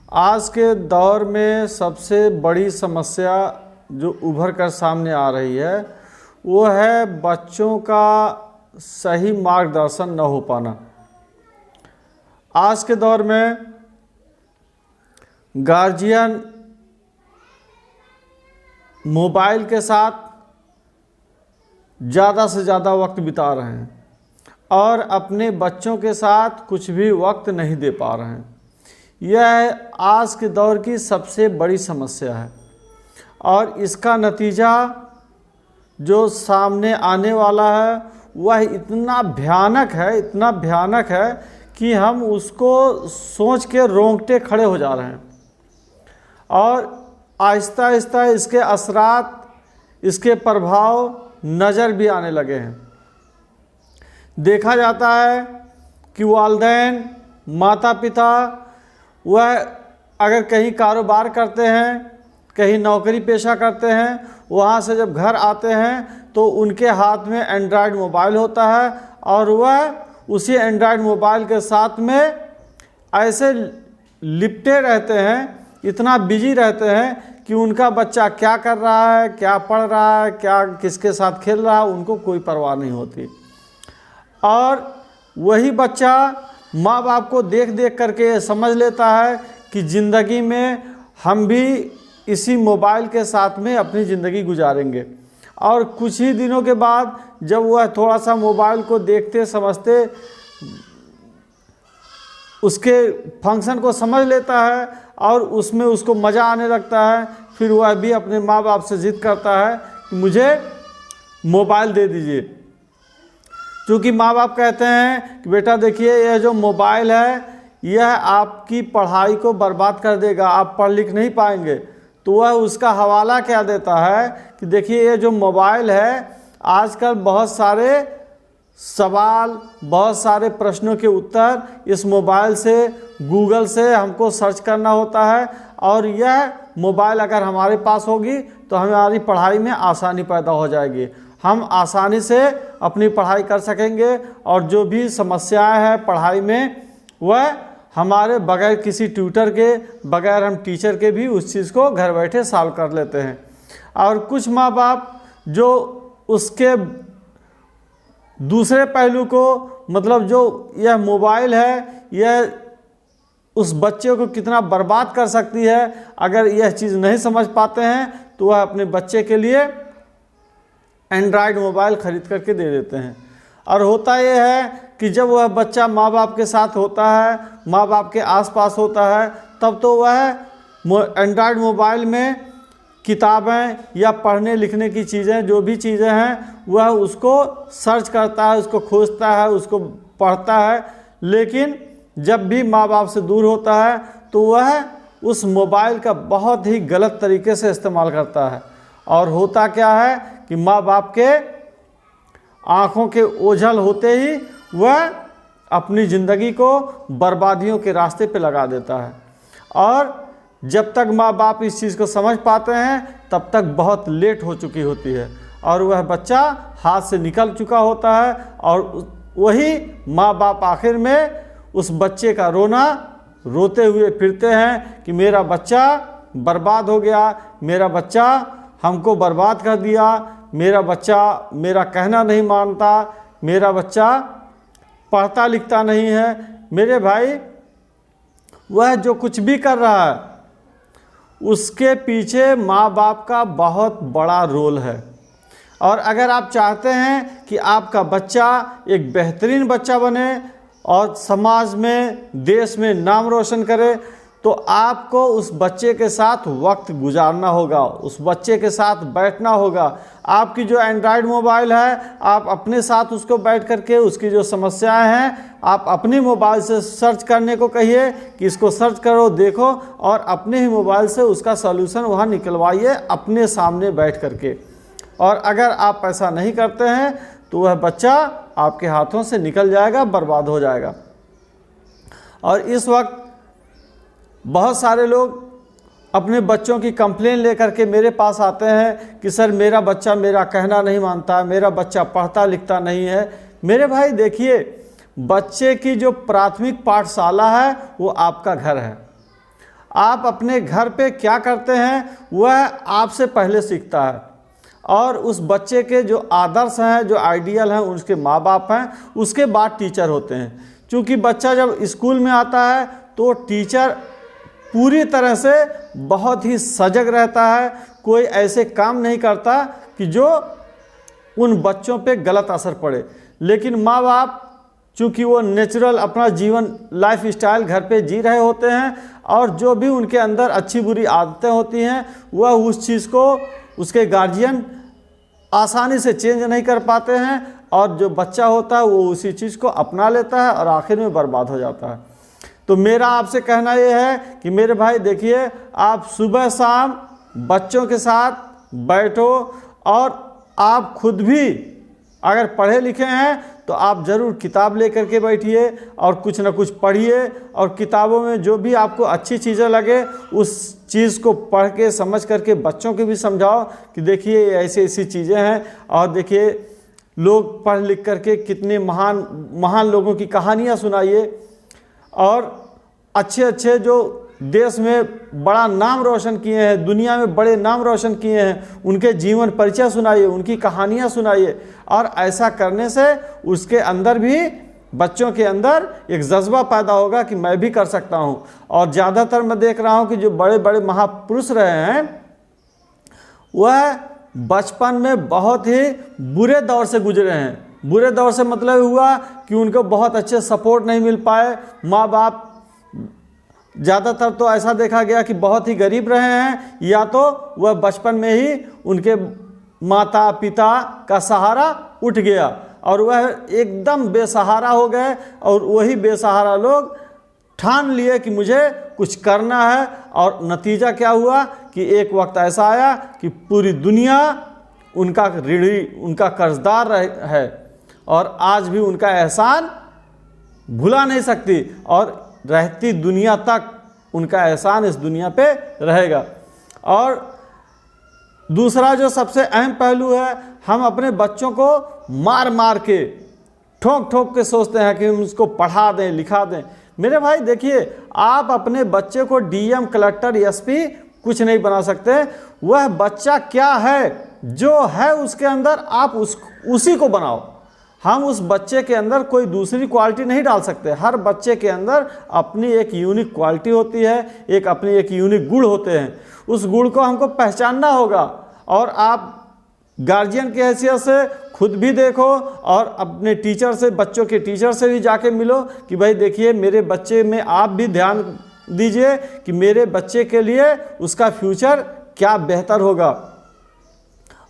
आज के दौर में सबसे बड़ी समस्या जो उभर कर सामने आ रही है वो है बच्चों का सही मार्गदर्शन न हो पाना। आज के दौर में गार्जियन मोबाइल के साथ ज़्यादा से ज़्यादा वक्त बिता रहे हैं और अपने बच्चों के साथ कुछ भी वक्त नहीं दे पा रहे हैं। यह आज के दौर की सबसे बड़ी समस्या है और इसका नतीजा जो सामने आने वाला है वह इतना भयानक है कि हम उसको सोच के रोंगटे खड़े हो जा रहे हैं और आहिस्ता आहिस्ता इसके असरात, इसके प्रभाव नज़र भी आने लगे हैं। देखा जाता है कि वालिदैन, माता पिता वह अगर कहीं कारोबार करते हैं, कहीं नौकरी पेशा करते हैं, वहाँ से जब घर आते हैं तो उनके हाथ में एंड्रॉयड मोबाइल होता है और वह उसी एंड्रॉयड मोबाइल के साथ में ऐसे लिपटे रहते हैं, इतना बिजी रहते हैं कि उनका बच्चा क्या कर रहा है, क्या पढ़ रहा है, क्या किसके साथ खेल रहा है, उनको कोई परवाह नहीं होती। और वही बच्चा माँ बाप को देख देख करके समझ लेता है कि ज़िंदगी में हम भी इसी मोबाइल के साथ में अपनी ज़िंदगी गुजारेंगे। और कुछ ही दिनों के बाद जब वह थोड़ा सा मोबाइल को देखते समझते उसके फंक्शन को समझ लेता है और उसमें उसको मज़ा आने लगता है, फिर वह भी अपने माँ बाप से ज़िद करता है कि मुझे मोबाइल दे दीजिए। क्योंकि माँ बाप कहते हैं कि बेटा देखिए यह जो मोबाइल है यह आपकी पढ़ाई को बर्बाद कर देगा, आप पढ़ लिख नहीं पाएंगे। तो वह उसका हवाला क्या देता है कि देखिए ये जो मोबाइल है आजकल बहुत सारे सवाल, बहुत सारे प्रश्नों के उत्तर इस मोबाइल से, गूगल से हमको सर्च करना होता है और यह मोबाइल अगर हमारे पास होगी तो हमारी पढ़ाई में आसानी पैदा हो जाएगी, हम आसानी से अपनी पढ़ाई कर सकेंगे और जो भी समस्याएं हैं पढ़ाई में वह हमारे बगैर किसी ट्यूटर के, बगैर हम टीचर के भी उस चीज़ को घर बैठे सॉल्व कर लेते हैं। और कुछ माँ बाप जो उसके दूसरे पहलू को, मतलब जो यह मोबाइल है यह उस बच्चे को कितना बर्बाद कर सकती है, अगर यह चीज़ नहीं समझ पाते हैं तो वह अपने बच्चे के लिए एंड्रॉयड मोबाइल ख़रीद करके दे देते हैं। और होता यह है कि जब वह बच्चा माँ बाप के साथ होता है, माँ बाप के आसपास होता है, तब तो वह एंड्रॉयड मोबाइल में किताबें या पढ़ने लिखने की चीज़ें, जो भी चीज़ें हैं वह उसको सर्च करता है, उसको खोजता है, उसको पढ़ता है। लेकिन जब भी माँ बाप से दूर होता है तो वह उस मोबाइल का बहुत ही गलत तरीके से इस्तेमाल करता है। और होता क्या है कि माँ बाप के आँखों के ओझल होते ही वह अपनी ज़िंदगी को बर्बादियों के रास्ते पे लगा देता है। और जब तक माँ बाप इस चीज़ को समझ पाते हैं तब तक बहुत लेट हो चुकी होती है और वह बच्चा हाथ से निकल चुका होता है और वही माँ बाप आखिर में उस बच्चे का रोना रोते हुए फिरते हैं कि मेरा बच्चा बर्बाद हो गया, मेरा बच्चा हमको बर्बाद कर दिया, मेरा बच्चा मेरा कहना नहीं मानता, मेरा बच्चा पढ़ता लिखता नहीं है। मेरे भाई, वह जो कुछ भी कर रहा है उसके पीछे माँ बाप का बहुत बड़ा रोल है। और अगर आप चाहते हैं कि आपका बच्चा एक बेहतरीन बच्चा बने और समाज में, देश में नाम रोशन करे, तो आपको उस बच्चे के साथ वक्त गुजारना होगा, उस बच्चे के साथ बैठना होगा। आपकी जो एंड्रॉयड मोबाइल है आप अपने साथ उसको बैठ करके उसकी जो समस्याएं हैं आप अपनी मोबाइल से सर्च करने को कहिए कि इसको सर्च करो, देखो, और अपने ही मोबाइल से उसका सॉल्यूशन वहाँ निकलवाइए अपने सामने बैठ करके। और अगर आप ऐसा नहीं करते हैं तो वह बच्चा आपके हाथों से निकल जाएगा, बर्बाद हो जाएगा। और इस वक्त बहुत सारे लोग अपने बच्चों की कंप्लेन लेकर के मेरे पास आते हैं कि सर मेरा बच्चा मेरा कहना नहीं मानता, मेरा बच्चा पढ़ता लिखता नहीं है। मेरे भाई देखिए, बच्चे की जो प्राथमिक पाठशाला है वो आपका घर है। आप अपने घर पे क्या करते हैं वह आपसे पहले सीखता है, और उस बच्चे के जो आदर्श हैं, जो आइडियल हैं, उसके माँ बाप हैं, उसके बाद टीचर होते हैं। क्योंकि बच्चा जब स्कूल में आता है तो टीचर पूरी तरह से बहुत ही सजग रहता है, कोई ऐसे काम नहीं करता कि जो उन बच्चों पे गलत असर पड़े। लेकिन माँ बाप चूँकि वो नेचुरल अपना जीवन लाइफ स्टाइल घर पे जी रहे होते हैं, और जो भी उनके अंदर अच्छी बुरी आदतें होती हैं वह उस चीज़ को उसके गार्जियन आसानी से चेंज नहीं कर पाते हैं, और जो बच्चा होता है वो उसी चीज़ को अपना लेता है और आखिर में बर्बाद हो जाता है। तो मेरा आपसे कहना ये है कि मेरे भाई देखिए, आप सुबह शाम बच्चों के साथ बैठो, और आप खुद भी अगर पढ़े लिखे हैं तो आप ज़रूर किताब लेकर के बैठिए और कुछ ना कुछ पढ़िए, और किताबों में जो भी आपको अच्छी चीज़ें लगे उस चीज़ को पढ़ के समझ करके बच्चों को भी समझाओ कि देखिए ऐसी ऐसी चीज़ें हैं, और देखिए लोग पढ़ लिख करके कितने महान महान लोगों की कहानियाँ सुनाइए, और अच्छे अच्छे जो देश में बड़ा नाम रोशन किए हैं, दुनिया में बड़े नाम रोशन किए हैं, उनके जीवन परिचय सुनाइए, उनकी कहानियाँ सुनाइए। और ऐसा करने से उसके अंदर भी, बच्चों के अंदर एक जज्बा पैदा होगा कि मैं भी कर सकता हूँ। और ज़्यादातर मैं देख रहा हूँ कि जो बड़े बड़े महापुरुष रहे हैं वह बचपन में बहुत ही बुरे दौर से गुजरे हैं। बुरे दौर से मतलब हुआ कि उनको बहुत अच्छे सपोर्ट नहीं मिल पाए, माँ बाप ज़्यादातर तो ऐसा देखा गया कि बहुत ही गरीब रहे हैं, या तो वह बचपन में ही उनके माता पिता का सहारा उठ गया और वह एकदम बेसहारा हो गए, और वही बेसहारा लोग ठान लिए कि मुझे कुछ करना है। और नतीजा क्या हुआ कि एक वक्त ऐसा आया कि पूरी दुनिया उनका ऋणी, उनका कर्जदार है, और आज भी उनका एहसान भुला नहीं सकती, और रहती दुनिया तक उनका एहसान इस दुनिया पे रहेगा। और दूसरा जो सबसे अहम पहलू है, हम अपने बच्चों को मार मार के, ठोक ठोक के सोचते हैं कि हम उसको पढ़ा दें, लिखा दें। मेरे भाई देखिए, आप अपने बच्चे को डीएम, कलेक्टर, एसपी कुछ नहीं बना सकते। वह बच्चा क्या है, जो है उसके अंदर आप उसी को बनाओ। हम उस बच्चे के अंदर कोई दूसरी क्वालिटी नहीं डाल सकते। हर बच्चे के अंदर अपनी एक यूनिक क्वालिटी होती है, अपनी एक यूनिक गुण होते हैं। उस गुण को हमको पहचानना होगा, और आप गार्जियन की हैसियत से खुद भी देखो, और अपने टीचर से, बच्चों के टीचर से भी जाके मिलो कि भाई देखिए मेरे बच्चे में आप भी ध्यान दीजिए कि मेरे बच्चे के लिए उसका फ्यूचर क्या बेहतर होगा।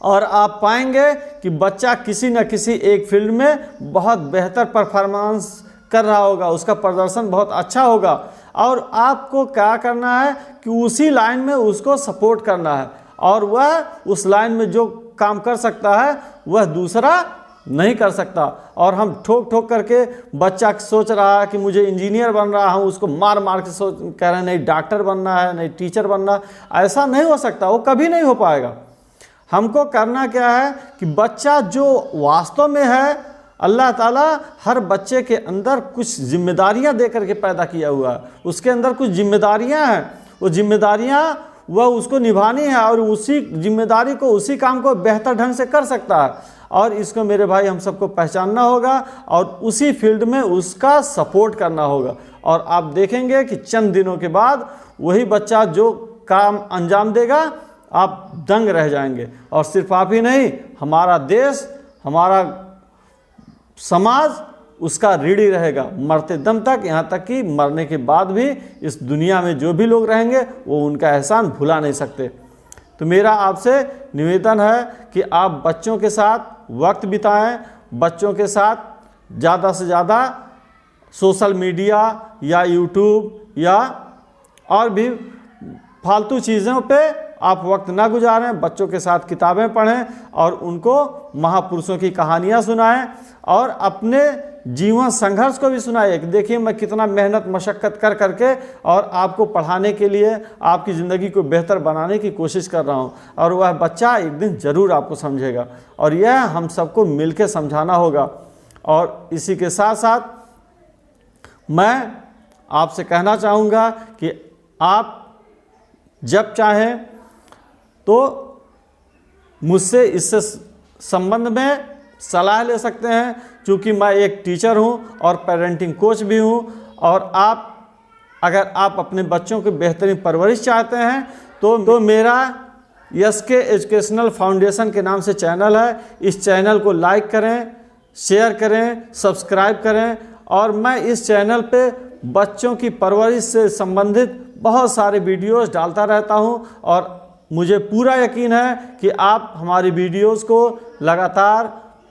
और आप पाएंगे कि बच्चा किसी न किसी एक फील्ड में बहुत बेहतर परफॉर्मेंस कर रहा होगा, उसका प्रदर्शन बहुत अच्छा होगा, और आपको क्या करना है कि उसी लाइन में उसको सपोर्ट करना है, और वह उस लाइन में जो काम कर सकता है वह दूसरा नहीं कर सकता। और हम ठोक ठोक करके, बच्चा सोच रहा है कि मुझे इंजीनियर बन रहा हूँ, उसको मार मार के कह रहे हैं नहीं डॉक्टर बनना है, नहीं टीचर बनना है। ऐसा नहीं हो सकता, वो कभी नहीं हो पाएगा। हमको करना क्या है कि बच्चा जो वास्तव में है, अल्लाह ताला हर बच्चे के अंदर कुछ जिम्मेदारियां दे करके पैदा किया हुआ है। उसके अंदर कुछ जिम्मेदारियां हैं, वो जिम्मेदारियां वह उसको निभानी है, और उसी जिम्मेदारी को, उसी काम को बेहतर ढंग से कर सकता है। और इसको मेरे भाई हम सबको पहचानना होगा, और उसी फील्ड में उसका सपोर्ट करना होगा। और आप देखेंगे कि चंद दिनों के बाद वही बच्चा जो काम अंजाम देगा, आप दंग रह जाएंगे। और सिर्फ आप ही नहीं, हमारा देश, हमारा समाज उसका ऋणी रहेगा मरते दम तक, यहाँ तक कि मरने के बाद भी इस दुनिया में जो भी लोग रहेंगे वो उनका एहसान भुला नहीं सकते। तो मेरा आपसे निवेदन है कि आप बच्चों के साथ वक्त बिताएं, बच्चों के साथ ज़्यादा से ज़्यादा सोशल मीडिया या यूट्यूब या और भी फालतू चीज़ों पे आप वक्त ना गुजारें। बच्चों के साथ किताबें पढ़ें और उनको महापुरुषों की कहानियाँ सुनाएं, और अपने जीवन संघर्ष को भी सुनाइए कि देखिए मैं कितना मेहनत मशक्क़त कर करके और आपको पढ़ाने के लिए, आपकी ज़िंदगी को बेहतर बनाने की कोशिश कर रहा हूँ। और वह बच्चा एक दिन ज़रूर आपको समझेगा, और यह हम सबको मिल के समझाना होगा। और इसी के साथ साथ मैं आपसे कहना चाहूँगा कि आप जब चाहें तो मुझसे इससे संबंध में सलाह ले सकते हैं, क्योंकि मैं एक टीचर हूं और पेरेंटिंग कोच भी हूं। और अगर आप अपने बच्चों की बेहतरीन परवरिश चाहते हैं तो मेरा SK एजुकेशनल फाउंडेशन के नाम से चैनल है। इस चैनल को लाइक करें, शेयर करें, सब्सक्राइब करें। और मैं इस चैनल पे बच्चों की परवरिश से संबंधित बहुत सारे वीडियोस डालता रहता हूं और मुझे पूरा यकीन है कि आप हमारी वीडियोस को लगातार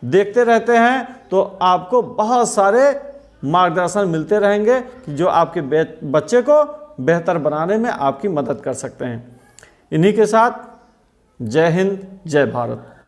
देखते रहते हैं तो आपको बहुत सारे मार्गदर्शन मिलते रहेंगे कि जो आपके बच्चे को बेहतर बनाने में आपकी मदद कर सकते हैं। इन्हीं के साथ जय हिंद, जय भारत।